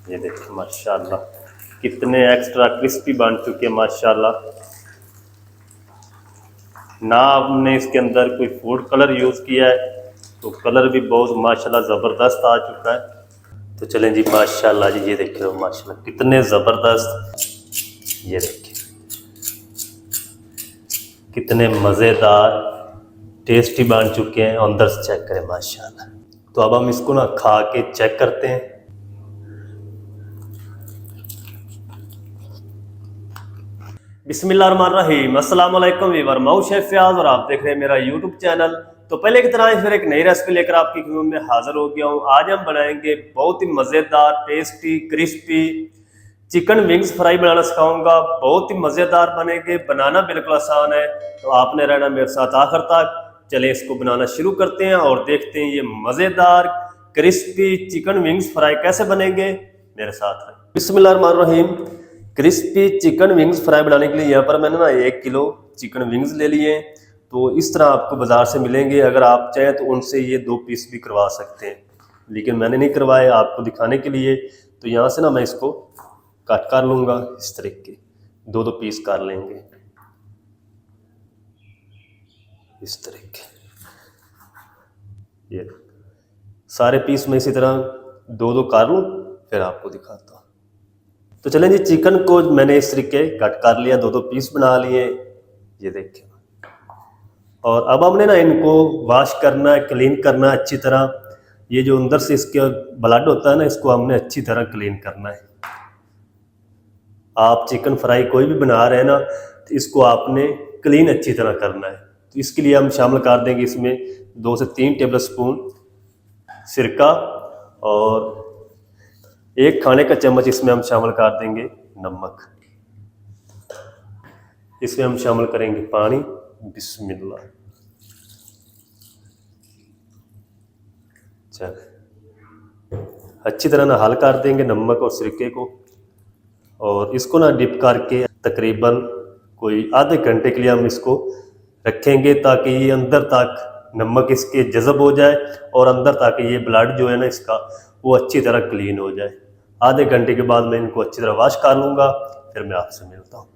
ये देखिए माशाल्लाह कितने एक्स्ट्रा क्रिस्पी बन चुके हैं माशाल्लाह। ना हमने इसके अंदर कोई फूड कलर यूज़ किया है, तो कलर भी बहुत माशाल्लाह ज़बरदस्त आ चुका है। तो चलें जी माशाल्लाह जी, ये देखिए माशाल्लाह कितने ज़बरदस्त, ये देखिए कितने मज़ेदार टेस्टी बन चुके हैं। अंदर से चेक करें माशाल्लाह। तो अब हम इसको ना खा के चेक करते हैं। बिस्मिल्लाहिर्रहमानिर्रहीम, अस्सलाम वालेकुम वीवर, मैं शेफ फयाज और आप देख रहे हैं मेरा यूट्यूब चैनल। तो पहले की तरह फिर एक नई रेसिपी लेकर आपकी खिदमत में हाजिर हो गया हूँ। आज हम बनाएंगे बहुत ही मज़ेदार tasty crispy chicken wings fry बनाना सिखाऊंगा। बहुत ही मज़ेदार बनेंगे, बनाना बिल्कुल आसान है। तो आपने रहना मेरे साथ आखिर तक। चले इसको बनाना शुरू करते हैं और देखते हैं ये मज़ेदार क्रिस्पी चिकन विंग्स फ्राई कैसे बनेंगे। मेरे साथ है। बिस्मिल्लाहिर्रहमानिर्रहीम। क्रिस्पी चिकन विंग्स फ्राई बनाने के लिए यहाँ पर मैंने ना 1 किलो चिकन विंग्स ले लिए हैं। तो इस तरह आपको बाज़ार से मिलेंगे, अगर आप चाहें तो उनसे ये 2 पीस भी करवा सकते हैं, लेकिन मैंने नहीं करवाए आपको दिखाने के लिए। तो यहाँ से ना मैं इसको कट कर लूँगा, इस तरीके 2-2 पीस कर लेंगे इस तरीके। ये सारे पीस में इसी तरह 2-2 कर लूँ, फिर आपको दिखाता हूँ। तो चलें जी, चिकन को मैंने इस तरीके कट कर लिया, 2-2 पीस बना लिए, ये देखिए। और अब हमने ना इनको वॉश करना है, क्लीन करना है अच्छी तरह। ये जो अंदर से इसके ब्लड होता है ना, इसको हमने अच्छी तरह क्लीन करना है। आप चिकन फ्राई कोई भी बना रहे हैं ना, तो इसको आपने क्लीन अच्छी तरह करना है। तो इसके लिए हम शामिल कर देंगे इसमें 2 से 3 टेबल स्पून सिरका, और 1 खाने का चम्मच इसमें हम शामिल कर देंगे नमक। इसमें हम शामिल करेंगे पानी। बिस्मिल्लाह। चल अच्छी तरह ना हल कर देंगे नमक और सिरके को, और इसको ना डिप करके तकरीबन कोई आधे घंटे के लिए हम इसको रखेंगे, ताकि ये अंदर तक नमक इसके जज़ब हो जाए और अंदर तक ये ब्लड जो है ना इसका वो अच्छी तरह क्लीन हो जाए। आधे घंटे के बाद मैं इनको अच्छी तरह वॉश कर लूँगा, फिर मैं आपसे मिलता हूँ।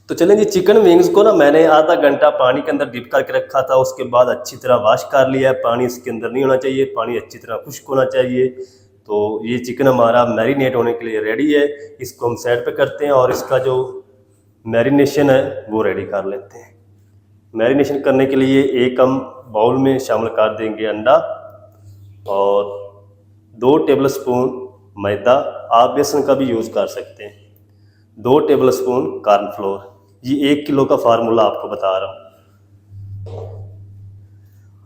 तो चलें जी, चिकन विंग्स को ना मैंने आधा घंटा पानी के अंदर डिप करके रखा था, उसके बाद अच्छी तरह वॉश कर लिया है। पानी इसके अंदर नहीं होना चाहिए, पानी अच्छी तरह खुश्क होना चाहिए। तो ये चिकन हमारा मैरिनेट होने के लिए रेडी है। इसको हम साइड पे करते हैं और इसका जो मैरिनेशन है वो रेडी कर लेते हैं। मैरिनेशन करने के लिए एक हम बाउल में शामिल कर देंगे अंडा, और 2 टेबल स्पून मैदा, आप बेसन का भी यूज़ कर सकते हैं, 2 टेबल स्पून कॉर्नफ्लोर। ये 1 किलो का फार्मूला आपको बता रहा हूँ।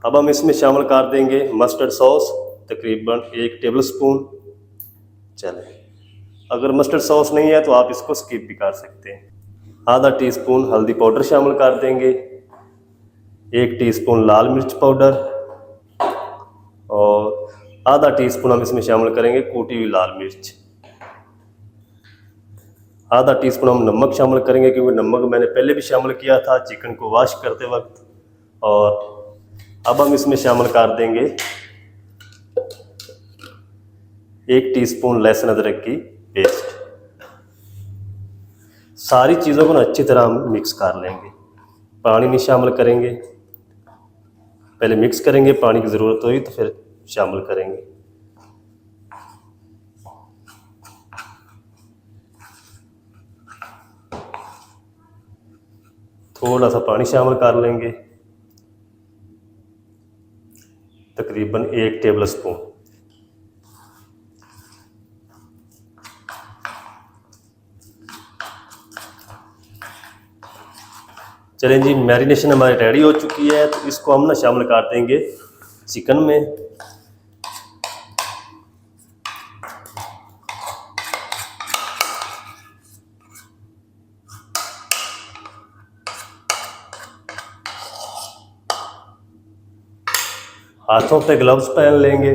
अब हम इसमें शामिल कर देंगे मस्टर्ड सॉस, तकरीबन 1 टेबल स्पून। चले, अगर मस्टर्ड सॉस नहीं है तो आप इसको स्किप भी कर सकते हैं। आधा टीस्पून हल्दी पाउडर शामिल कर देंगे, 1 टीस्पून लाल मिर्च पाउडर, और आधा टीस्पून हम इसमें शामिल करेंगे कूटी हुई लाल मिर्च। आधा टीस्पून हम नमक शामिल करेंगे, क्योंकि नमक मैंने पहले भी शामिल किया था चिकन को वॉश करते वक्त। और अब हम इसमें शामिल कर देंगे 1 टीस्पून लहसुन अदरक की पेस्ट। सारी चीज़ों को ना अच्छी तरह हम मिक्स कर लेंगे, पानी नहीं शामिल करेंगे, पहले मिक्स करेंगे, पानी की ज़रूरत होगी तो फिर शामिल करेंगे। थोड़ा सा पानी शामिल कर लेंगे, तकरीबन 1 टेबल स्पून। चलें जी, मैरिनेशन हमारी रेडी हो चुकी है। तो इसको हम ना शामिल कर देंगे चिकन में। हाथों पे ग्लव्स पहन लेंगे।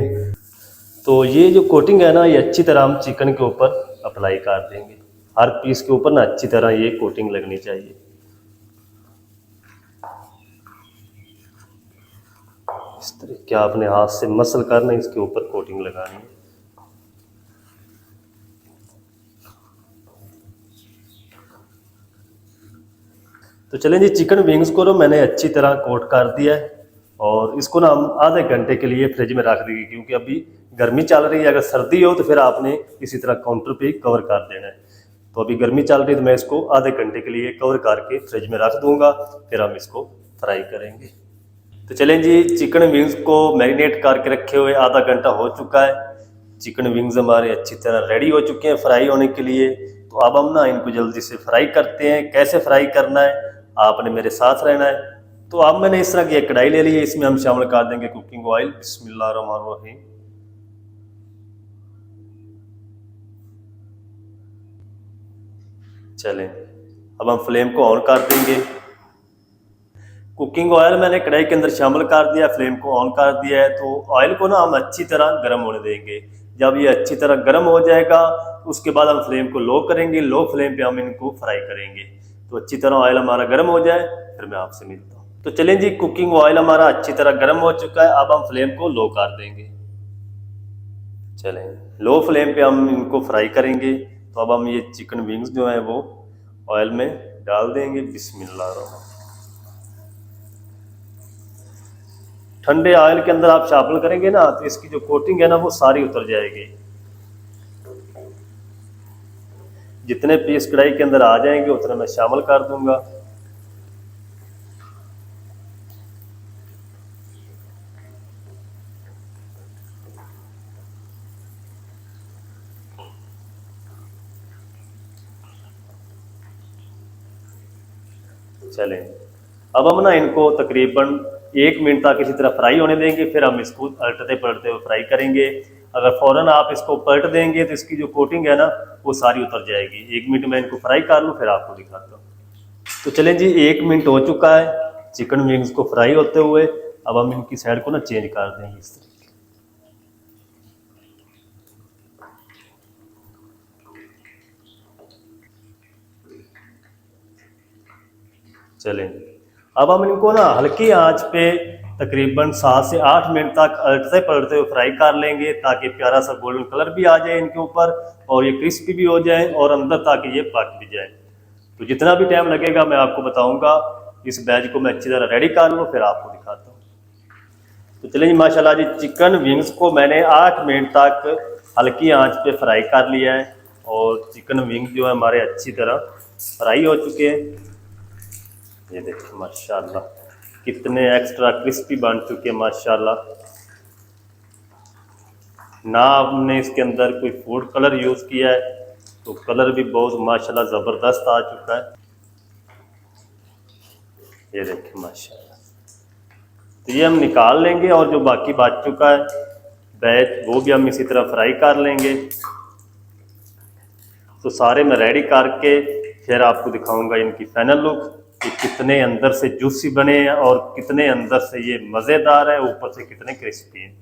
तो ये जो कोटिंग है ना, ये अच्छी तरह हम चिकन के ऊपर अप्लाई कर देंगे। हर पीस के ऊपर ना अच्छी तरह ये कोटिंग लगनी चाहिए। इस तरीके आपने हाथ से मसल करना, इसके ऊपर कोटिंग लगानी है। तो चलें जी, चिकन विंग्स को ना मैंने अच्छी तरह कोट कर दिया है और इसको ना हम आधे घंटे के लिए फ्रिज में रख देंगे, क्योंकि अभी गर्मी चल रही है। अगर सर्दी हो तो फिर आपने इसी तरह काउंटर पे कवर कर देना है। तो अभी गर्मी चल रही है तो मैं इसको आधे घंटे के लिए कवर करके फ्रिज में रख दूंगा, फिर हम इसको फ्राई करेंगे। तो चलें जी, चिकन विंग्स को मैरिनेट करके रखे हुए आधा घंटा हो चुका है। चिकन विंग्स हमारे अच्छी तरह रेडी हो चुके हैं फ्राई होने के लिए। तो अब हम ना इनको जल्दी से फ्राई करते हैं। कैसे फ्राई करना है आपने मेरे साथ रहना है। तो अब मैंने इस तरह की एक कढ़ाई ले ली है, इसमें हम शामिल कर देंगे कुकिंग ऑयल। बिस्मिल्लाहिर्रहमानिर्रहीम। चलें, अब हम फ्लेम को ऑन कर देंगे। कुकिंग ऑयल मैंने कढ़ाई के अंदर शामिल कर दिया, फ्लेम को ऑन कर दिया है। तो ऑयल को ना हम अच्छी तरह गर्म होने देंगे। जब ये अच्छी तरह गर्म हो जाएगा उसके बाद हम फ्लेम को लो करेंगे। लो फ्लेम पे हम इनको फ्राई करेंगे। तो अच्छी तरह ऑयल हमारा गर्म हो जाए फिर मैं आपसे मिलता हूँ। तो चलें जी, कुकिंग ऑयल हमारा अच्छी तरह गर्म हो चुका है। अब हम फ्लेम को लो कर देंगे। चलें, लो फ्लेम पे हम इनको फ्राई करेंगे। तो अब हम ये चिकन विंग्स जो है वो ऑयल में डाल देंगे। बिस्मिल्लाह। ठंडे ऑयल के अंदर आप शामिल करेंगे ना तो इसकी जो कोटिंग है ना वो सारी उतर जाएगी। जितने पीस कढ़ाई के अंदर आ जाएंगे उतना मैं शामिल कर दूंगा। चलें, अब हम ना इनको तकरीबन 1 मिनट तक इसी तरह फ्राई होने देंगे, फिर हम इसको पलटते पलटते हुए फ्राई करेंगे। अगर फ़ौरन आप इसको पलट देंगे तो इसकी जो कोटिंग है ना वो सारी उतर जाएगी। 1 मिनट में इनको फ्राई कर लूँ फिर आपको दिखाता हूँ। तो चलें जी, 1 मिनट हो चुका है चिकन विंग्स को फ्राई होते हुए। अब हम इनकी साइड को ना चेंज कर देंगे इस तरीके। चलें, अब हम इनको ना हल्की आंच पे तकरीबन 7 से 8 मिनट तक पलटते पलटते हुए फ्राई कर लेंगे, ताकि प्यारा सा गोल्डन कलर भी आ जाए इनके ऊपर और ये क्रिस्पी भी हो जाए और अंदर ताकि ये पक भी जाए। तो जितना भी टाइम लगेगा मैं आपको बताऊंगा। इस बैच को मैं अच्छी तरह रेडी कर लूँ फिर आपको दिखाता हूँ। तो चलिए माशाल्लाह जी, चिकन विंग्स को मैंने 8 मिनट तक हल्की आंच पे फ्राई कर लिया है और चिकन विंग्स जो है हमारे अच्छी तरह फ्राई हो चुके हैं। ये देखिए माशाल्लाह कितने एक्स्ट्रा क्रिस्पी बन चुके हैं माशाल्लाह। ना हमने इसके अंदर कोई फूड कलर यूज़ किया है तो कलर भी बहुत माशाल्लाह ज़बरदस्त आ चुका है। ये देखिए माशाल्लाह। तो ये हम निकाल लेंगे और जो बाकी बच चुका है बैच वो भी हम इसी तरह फ्राई कर लेंगे। तो सारे मैं रेडी करके फिर आपको दिखाऊंगा इनकी फाइनल लुक कि कितने अंदर से जूसी बने हैं और कितने अंदर से ये मज़ेदार है, ऊपर से कितने क्रिस्पी हैं।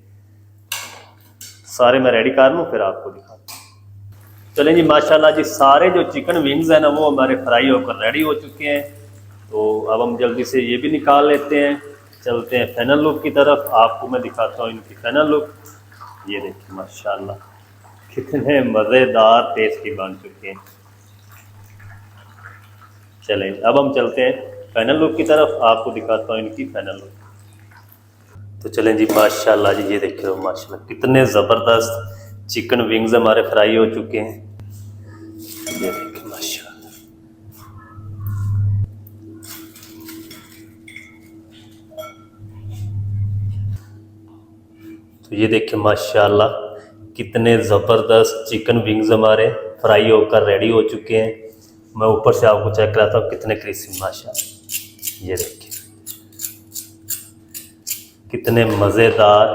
सारे मैं रेडी कर लूँ फिर आपको दिखाता हूँ। चलें जी माशाल्लाह जी, सारे जो चिकन विंग्स हैं ना वो हमारे फ्राई होकर रेडी हो चुके हैं। तो अब हम जल्दी से ये भी निकाल लेते हैं। चलते हैं फाइनल लुक की तरफ, आपको मैं दिखाता हूँ इनकी फाइनल लुक। ये देखिए माशाल्लाह कितने मज़ेदार टेस्टी बन चुके हैं। चलें, अब हम चलते हैं फाइनल लुक की तरफ, आपको दिखाता हूँ इनकी फाइनल लुक। तो चलें जी माशाल्लाह जी, ये देख रहे हो माशाल्लाह कितने ज़बरदस्त चिकन विंग्स हमारे फ्राई हो चुके हैं। ये देखिए माशाल्लाह। तो ये देखिए माशाल्लाह कितने ज़बरदस्त चिकन विंग्स हमारे फ्राई होकर रेडी हो चुके हैं। मैं ऊपर से आपको चेक कराता हूँ कितने क्रिस्पी माशाल्लाह। ये देखिए कितने मज़ेदार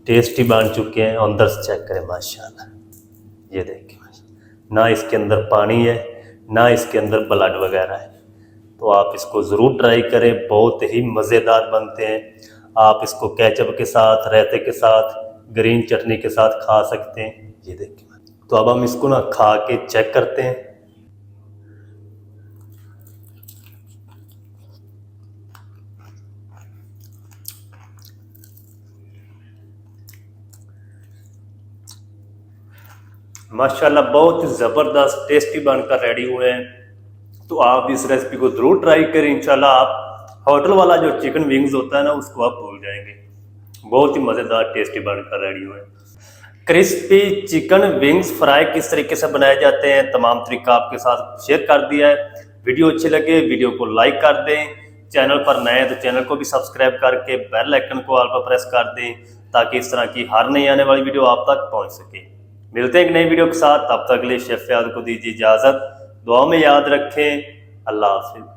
टेस्टी बन चुके हैं। अंदर से चेक करें माशाल्लाह। ये देखिए ना इसके अंदर पानी है ना इसके अंदर ब्लड वगैरह है। तो आप इसको ज़रूर ट्राई करें, बहुत ही मज़ेदार बनते हैं। आप इसको केचप के साथ, रायते के साथ, ग्रीन चटनी के साथ खा सकते हैं। ये देखिए, तो अब हम इसको ना खा के चेक करते हैं। माशाल्लाह बहुत ज़बरदस्त टेस्टी बनकर रेडी हुए हैं। तो आप इस रेसिपी को ज़रूर ट्राई करें। इंशाल्लाह आप होटल वाला जो चिकन विंग्स होता है ना उसको आप भूल जाएंगे। बहुत ही मज़ेदार टेस्टी बनकर रेडी हुए। क्रिस्पी चिकन विंग्स फ्राई किस तरीके से बनाए जाते हैं तमाम तरीका आपके साथ शेयर कर दिया है। वीडियो अच्छी लगे वीडियो को लाइक कर दें, चैनल पर नए हैं तो चैनल को भी सब्सक्राइब करके बेल आइकन को ऑल पर प्रेस कर दें ताकि इस तरह की हर नई आने वाली वीडियो आप तक पहुंच सके। मिलते हैं एक नई वीडियो के साथ, तब तक के लिए शेफ फयाद को दीजिए इजाज़त। दुआ में याद रखें। अल्लाह हाफिज़।